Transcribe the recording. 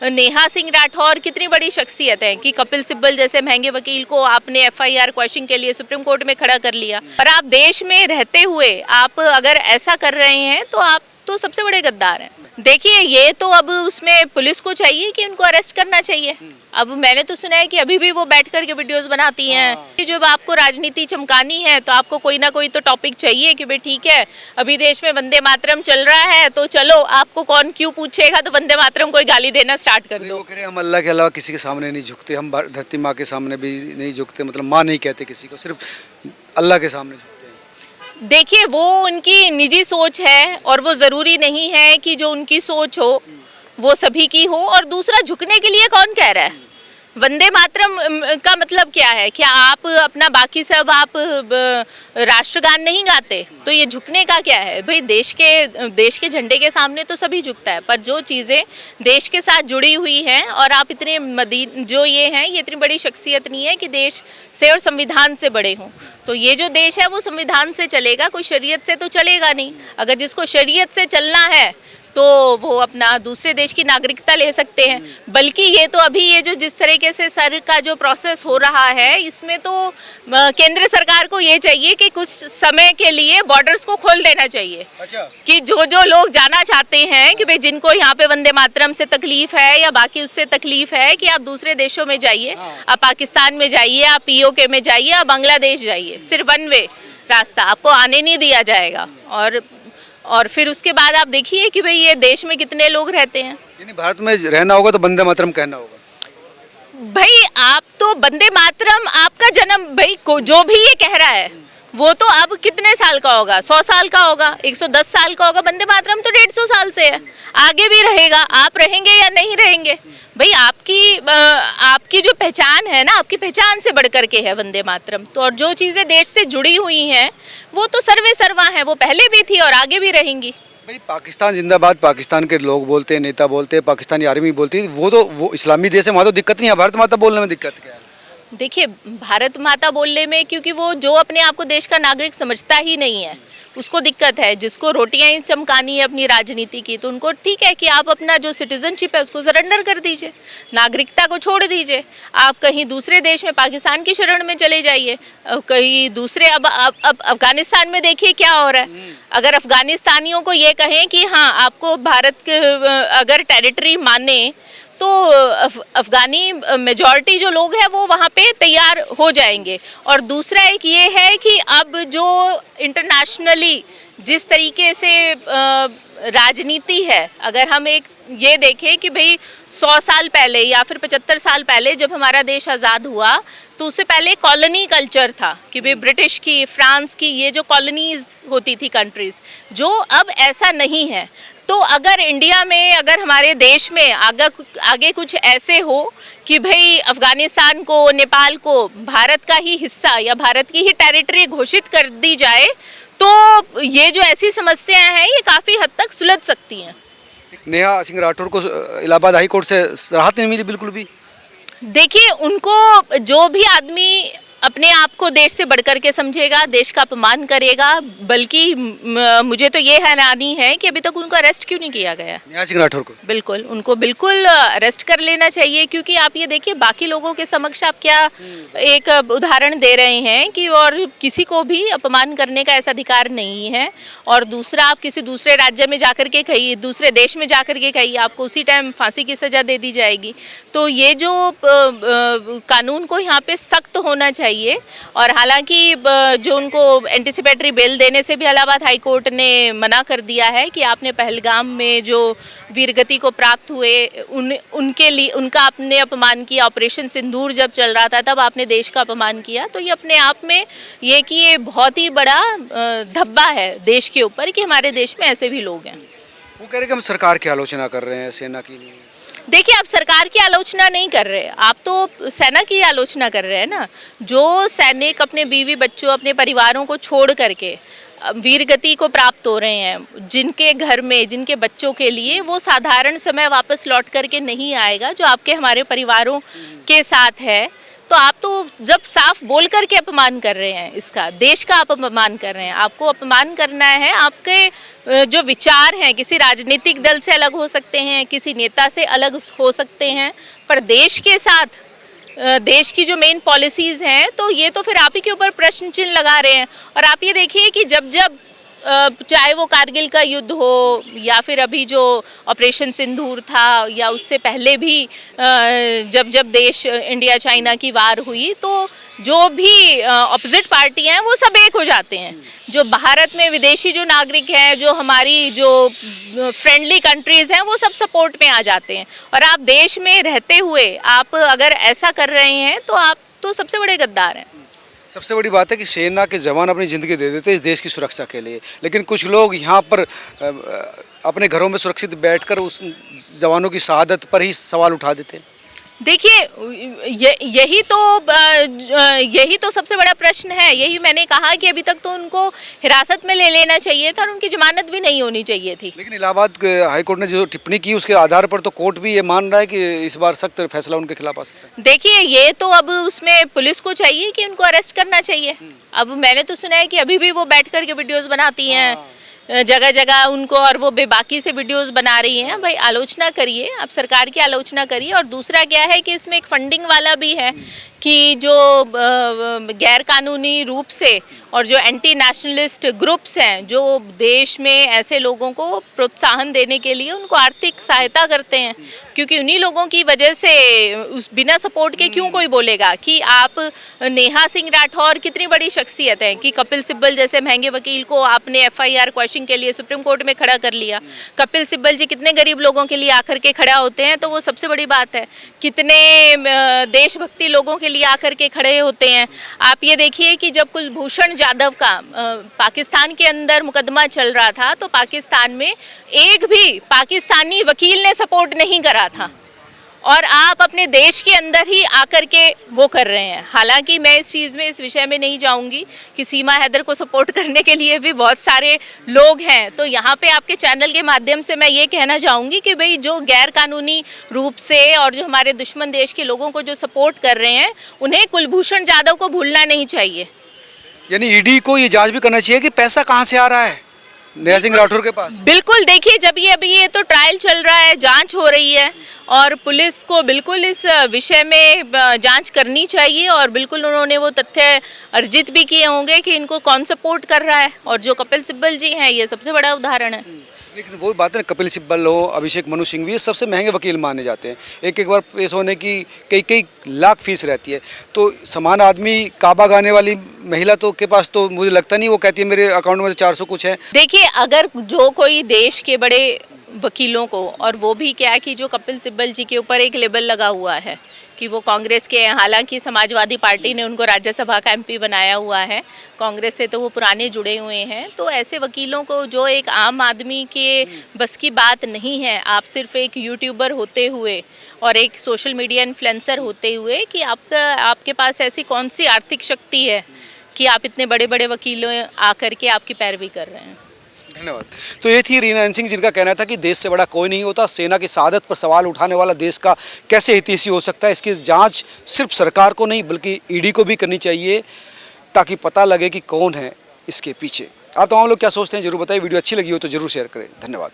नेहा सिंह राठौर कितनी बड़ी शख्सियत है कि कपिल सिब्बल जैसे महंगे वकील को आपने एफआईआर क्वेश्चन के लिए सुप्रीम कोर्ट में खड़ा कर लिया। और आप देश में रहते हुए आप अगर ऐसा कर रहे हैं तो आप तो सबसे बड़े गद्दार हैं। देखिए, ये तो अब उसमें पुलिस को चाहिए कि उनको अरेस्ट करना चाहिए। अब मैंने तो सुना है कि अभी भी वो बैठ कर के वीडियोस बनाती हैं कि जब आपको राजनीति चमकानी है तो आपको कोई ना कोई तो टॉपिक चाहिए कि भाई ठीक है, अभी देश में वंदे मातरम चल रहा है तो चलो आपको कौन क्यों पूछेगा, तो वंदे मातरम को गाली देना स्टार्ट कर दो। हम अल्लाह के अलावा किसी के सामने नहीं झुकते, हम धरती माँ के सामने भी नहीं झुकते, मतलब माँ नहीं कहते किसी को, सिर्फ अल्लाह के सामने झुकते हैं। देखिए, वो उनकी निजी सोच है और वो ज़रूरी नहीं है कि जो उनकी सोच हो वो सभी की हो। और दूसरा, झुकने के लिए कौन कह रहा है? वंदे मातरम का मतलब क्या है? क्या आप अपना बाकी सब आप राष्ट्रगान नहीं गाते? तो ये झुकने का क्या है भाई? देश के झंडे के सामने तो सभी झुकता है, पर जो चीज़ें देश के साथ जुड़ी हुई हैं और आप इतने जो ये हैं, ये इतनी बड़ी शख्सियत नहीं है कि देश से और संविधान से बड़े हों। तो ये जो देश है वो संविधान से चलेगा, कोई शरीयत से तो चलेगा नहीं। अगर जिसको शरीयत से चलना है तो वो अपना दूसरे देश की नागरिकता ले सकते हैं। बल्कि ये तो अभी ये जो जिस तरीके से सर का जो प्रोसेस हो रहा है, इसमें तो केंद्र सरकार को ये चाहिए कि कुछ समय के लिए बॉर्डर्स को खोल देना चाहिए। अच्छा। कि जो लोग जाना चाहते हैं कि भाई जिनको यहाँ पे वंदे मातरम से तकलीफ है या बाकी उससे तकलीफ है, कि आप दूसरे देशों में जाइए, आप पाकिस्तान में जाइए, आप पीओके में जाइए, आप बांग्लादेश जाइए, सिर्फ वन वे रास्ता, आपको आने नहीं दिया जाएगा। और फिर उसके बाद आप देखिए कि भाई ये देश में कितने लोग रहते हैं। यानी भारत में रहना होगा तो वंदे मातरम कहना होगा। भाई आप तो वंदे मातरम, आपका जन्म भाई को जो भी ये कह रहा है वो तो अब कितने साल का होगा? 100 साल का होगा, 110 साल का होगा। वंदे मातरम तो 150 साल से है, आगे भी रहेगा। आप रहेंगे या नहीं रहेंगे भाई, आपकी जो पहचान है ना, आपकी पहचान से बढ़कर के है वंदे मातरम। तो और जो चीज़ें देश से जुड़ी हुई हैं वो तो सर्वे सर्वा हैं, वो पहले भी थी और आगे भी रहेंगी। भाई पाकिस्तान जिंदाबाद पाकिस्तान के लोग बोलते हैं, नेता बोलते हैं, पाकिस्तानी आर्मी बोलती है, वो इस्लामी देश है, वहाँ तो दिक्कत नहीं है। भारत माता बोलने में दिक्कत क्या है? देखिए, भारत माता बोलने में, क्योंकि वो जो अपने आप को देश का नागरिक समझता ही नहीं है उसको दिक्कत है। जिसको रोटियां ही चमकानी है अपनी राजनीति की, तो उनको ठीक है कि आप अपना जो सिटीजनशिप है उसको सरेंडर कर दीजिए, नागरिकता को छोड़ दीजिए, आप कहीं दूसरे देश में पाकिस्तान की शरण में चले जाइए, कहीं दूसरे। अब अफगानिस्तान में देखिए क्या हो रहा है। अगर अफगानिस्तानियों को ये कहें कि हाँ आपको भारत के अगर टेरिटरी माने, तो अफगानी मेजॉरिटी जो लोग हैं वो वहाँ पे तैयार हो जाएंगे। और दूसरा एक ये है कि अब जो इंटरनेशनली जिस तरीके से राजनीति है, अगर हम एक ये देखें कि भाई 100 साल पहले या फिर 75 साल पहले जब हमारा देश आज़ाद हुआ तो उससे पहले कॉलोनी कल्चर था कि भाई ब्रिटिश की, फ्रांस की, ये जो कॉलोनीज होती थी कंट्रीज़, जो अब ऐसा नहीं है। तो अगर इंडिया में, अगर हमारे देश में आगे कुछ ऐसे हो कि भाई अफगानिस्तान को, नेपाल को भारत का ही हिस्सा या भारत की ही टेरिटरी घोषित कर दी जाए, तो ये जो ऐसी समस्याएं हैं ये काफ़ी हद तक सुलझ सकती हैं। नेहा सिंह राठौर को इलाहाबाद हाई कोर्ट से राहत नहीं मिली बिल्कुल भी? देखिए, उनको जो भी आदमी अपने आप को देश से बढ़कर के समझेगा, देश का अपमान करेगा, बल्कि मुझे तो ये हैरानी है कि अभी तक उनको अरेस्ट क्यों नहीं किया गया। नेहा सिंह राठौर को उनको बिल्कुल अरेस्ट कर लेना चाहिए। क्योंकि आप ये देखिए, बाकी लोगों के समक्ष आप क्या एक उदाहरण दे रहे हैं कि और किसी को भी अपमान करने का ऐसा अधिकार नहीं है। और दूसरा, आप किसी दूसरे राज्य में जाकर के कहिए, दूसरे देश में जाकर के कहिए, आपको उसी टाइम फांसी की सज़ा दे दी जाएगी। तो ये जो कानून को यहाँ पे सख्त होना चाहिए। और हालांकि जो उनको एंटिसिपेटरी बेल देने से भी इलाहाबाद हाई कोर्ट ने मना कर दिया है कि आपने पहलगाम में जो वीरगति को प्राप्त हुए उनके लिए उनका आपने अपमान किया। ऑपरेशन सिंदूर जब चल रहा था तब आपने देश का अपमान किया। तो ये अपने आप में ये कि ये बहुत ही बड़ा धब्बा है देश के ऊपर कि हमारे देश में ऐसे भी लोग हैं। वो कह रहे कि हम सरकार की आलोचना कर रहे हैं, सेना की नहीं। देखिए, आप सरकार की आलोचना नहीं कर रहे, आप तो सेना की आलोचना कर रहे हैं ना। जो सैनिक अपने बीवी बच्चों, अपने परिवारों को छोड़ करके वीरगति को प्राप्त हो रहे हैं, जिनके घर में, जिनके बच्चों के लिए वो साधारण समय वापस लौट करके नहीं आएगा जो आपके हमारे परिवारों के साथ है, तो आप तो जब साफ बोल करके अपमान कर रहे हैं, इसका देश का आप अपमान कर रहे हैं। आपको अपमान करना है, आपके जो विचार हैं किसी राजनीतिक दल से अलग हो सकते हैं, किसी नेता से अलग हो सकते हैं, पर देश के साथ देश की जो मेन पॉलिसीज़ हैं तो ये तो फिर आप ही के ऊपर प्रश्न चिन्ह लगा रहे हैं। और आप ये देखिए कि जब जब चाहे वो कारगिल का युद्ध हो या फिर अभी जो ऑपरेशन सिंदूर था या उससे पहले भी जब जब देश इंडिया चाइना की वार हुई, तो जो भी ऑपोजिट पार्टी हैं वो सब एक हो जाते हैं। जो भारत में विदेशी जो नागरिक हैं, जो हमारी जो फ्रेंडली कंट्रीज़ हैं, वो सब सपोर्ट में आ जाते हैं। और आप देश में रहते हुए आप अगर ऐसा कर रहे हैं तो आप तो सबसे बड़े गद्दार हैं। सबसे बड़ी बात है कि सेना के जवान अपनी ज़िंदगी दे देते हैं इस देश की सुरक्षा के लिए, लेकिन कुछ लोग यहाँ पर अपने घरों में सुरक्षित बैठकर उस जवानों की शहादत पर ही सवाल उठा देते हैं। देखिए, यही तो सबसे बड़ा प्रश्न है। यही मैंने कहा कि अभी तक तो उनको हिरासत में ले लेना चाहिए था और उनकी जमानत भी नहीं होनी चाहिए थी। लेकिन इलाहाबाद हाईकोर्ट ने जो टिप्पणी की उसके आधार पर तो कोर्ट भी ये मान रहा है कि इस बार सख्त फैसला उनके खिलाफ आ सकता है। देखिए, ये तो अब उसमें पुलिस को चाहिए कि उनको अरेस्ट करना चाहिए। अब मैंने तो सुना है कि अभी भी वो बैठ कर के वीडियोज़ बनाती हैं जगह जगह उनको, और वो बेबाकी से वीडियोस बना रही हैं। भाई आलोचना करिए, आप सरकार की आलोचना करिए। और दूसरा क्या है कि इसमें एक फंडिंग वाला भी है कि जो गैर कानूनी रूप से और जो एंटी नेशनलिस्ट ग्रुप्स हैं जो देश में ऐसे लोगों को प्रोत्साहन देने के लिए उनको आर्थिक सहायता करते हैं, क्योंकि उन्हीं लोगों की वजह से उस बिना सपोर्ट के क्यों कोई बोलेगा कि आप नेहा सिंह राठौर कितनी बड़ी शख्सियत है कि कपिल सिब्बल जैसे महंगे वकील को आपने FIR क्वेश्चन के लिए सुप्रीम कोर्ट में खड़ा कर लिया। कपिल सिब्बल जी कितने गरीब लोगों के लिए आकर के खड़ा होते हैं, तो वो सबसे बड़ी बात है। कितने देशभक्ति लोगों के लिए आकर के खड़े होते हैं। आप ये देखिए कि जब कुलभूषण जाधव का पाकिस्तान के अंदर मुकदमा चल रहा था तो पाकिस्तान में एक भी पाकिस्तानी वकील ने सपोर्ट नहीं करा था, और आप अपने देश के अंदर ही आकर के वो कर रहे हैं। हालांकि मैं इस चीज़ में, इस विषय में नहीं जाऊंगी कि सीमा हैदर को सपोर्ट करने के लिए भी बहुत सारे लोग हैं। तो यहाँ पे आपके चैनल के माध्यम से मैं ये कहना चाहूँगी कि भाई जो गैर कानूनी रूप से और जो हमारे दुश्मन देश के लोगों को जो सपोर्ट कर रहे हैं, उन्हें कुलभूषण जाधव को भूलना नहीं चाहिए। यानी ईडी को ये जांच भी करना चाहिए कि पैसा कहाँ से आ रहा है नेहा सिंह राठौर के पास। बिल्कुल, देखिए जब ये अभी ये तो ट्रायल चल रहा है, जांच हो रही है, और पुलिस को बिल्कुल इस विषय में जांच करनी चाहिए। और बिल्कुल उन्होंने वो तथ्य अर्जित भी किए होंगे कि इनको कौन सपोर्ट कर रहा है। और जो कपिल सिब्बल जी हैं, ये सबसे बड़ा उदाहरण है। लेकिन वो बात है, कपिल सिब्बल हो, अभिषेक मनु सिंघवी, ये सबसे महंगे वकील माने जाते हैं। एक एक बार पेश होने की कई लाख फीस रहती है। तो समान आदमी काबा गाने वाली महिला तो के पास तो मुझे लगता नहीं, वो कहती है मेरे अकाउंट में 400 कुछ है। देखिए, अगर जो कोई देश के बड़े वकीलों को, और वो भी क्या कि जो कपिल सिब्बल जी के ऊपर एक लेबल लगा हुआ है कि वो कांग्रेस के हैं, हालांकि समाजवादी पार्टी ने उनको राज्यसभा का MP बनाया हुआ है, कांग्रेस से तो वो पुराने जुड़े हुए हैं। तो ऐसे वकीलों को, जो एक आम आदमी के बस की बात नहीं है, आप सिर्फ एक यूट्यूबर होते हुए और एक सोशल मीडिया इन्फ्लुएंसर होते हुए, कि आपके पास ऐसी कौन सी आर्थिक शक्ति है कि आप इतने बड़े बड़े वकीलों आकर के आपकी पैरवी कर रहे हैं। धन्यवाद। तो ये थी रीना सिंह, जिनका कहना था कि देश से बड़ा कोई नहीं होता। सेना की शहादत पर सवाल उठाने वाला देश का कैसे हितैषी हो सकता है, इसकी जांच सिर्फ सरकार को नहीं बल्कि ईडी को भी करनी चाहिए, ताकि पता लगे कि कौन है इसके पीछे। आप तमाम लोग क्या सोचते हैं जरूर बताइए। वीडियो अच्छी लगी हो तो जरूर शेयर करें। धन्यवाद।